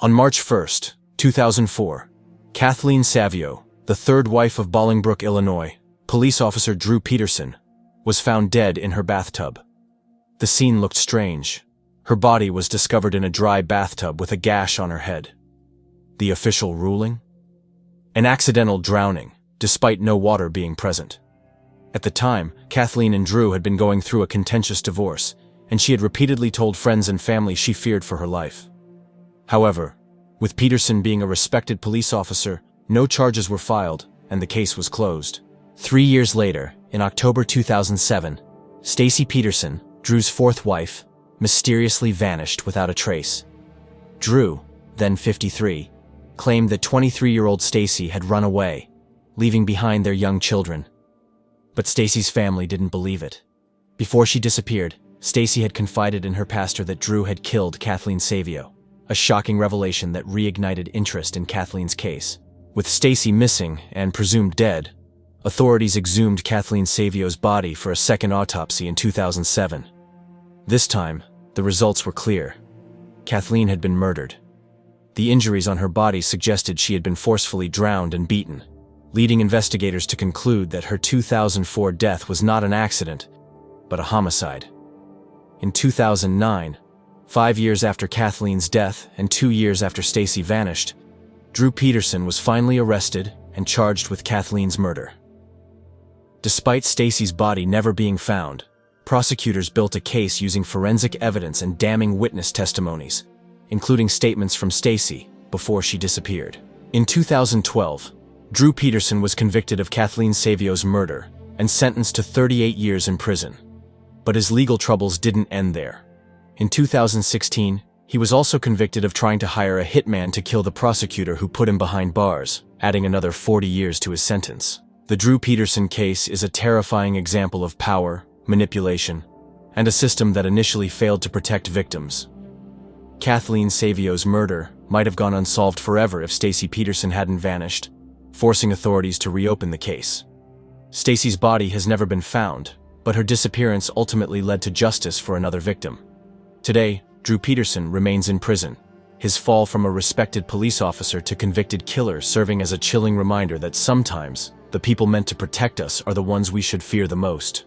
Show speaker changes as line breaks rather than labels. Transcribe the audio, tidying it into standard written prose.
On March 1, 2004, Kathleen Savio, the third wife of Bolingbrook, Illinois, police officer Drew Peterson, was found dead in her bathtub. The scene looked strange. Her body was discovered in a dry bathtub with a gash on her head. The official ruling? An accidental drowning, despite no water being present. At the time, Kathleen and Drew had been going through a contentious divorce, and she had repeatedly told friends and family she feared for her life. However, with Peterson being a respected police officer, no charges were filed, and the case was closed. 3 years later, in October 2007, Stacy Peterson, Drew's fourth wife, mysteriously vanished without a trace. Drew, then 53, claimed that 23-year-old Stacy had run away, leaving behind their young children. But Stacy's family didn't believe it. Before she disappeared, Stacy had confided in her pastor that Drew had killed Kathleen Savio, a shocking revelation that reignited interest in Kathleen's case. With Stacy missing and presumed dead, authorities exhumed Kathleen Savio's body for a second autopsy in 2007. This time, the results were clear. Kathleen had been murdered. The injuries on her body suggested she had been forcefully drowned and beaten, leading investigators to conclude that her 2004 death was not an accident, but a homicide. In 2009, 5 years after Kathleen's death and 2 years after Stacy vanished, Drew Peterson was finally arrested and charged with Kathleen's murder. Despite Stacy's body never being found, prosecutors built a case using forensic evidence and damning witness testimonies, including statements from Stacy before she disappeared. In 2012, Drew Peterson was convicted of Kathleen Savio's murder and sentenced to 38 years in prison. But his legal troubles didn't end there. In 2016, he was also convicted of trying to hire a hitman to kill the prosecutor who put him behind bars, adding another 40 years to his sentence. The Drew Peterson case is a terrifying example of power, manipulation, and a system that initially failed to protect victims. Kathleen Savio's murder might have gone unsolved forever if Stacy Peterson hadn't vanished, forcing authorities to reopen the case. Stacy's body has never been found, but her disappearance ultimately led to justice for another victim. Today, Drew Peterson remains in prison, his fall from a respected police officer to convicted killer serving as a chilling reminder that sometimes the people meant to protect us are the ones we should fear the most.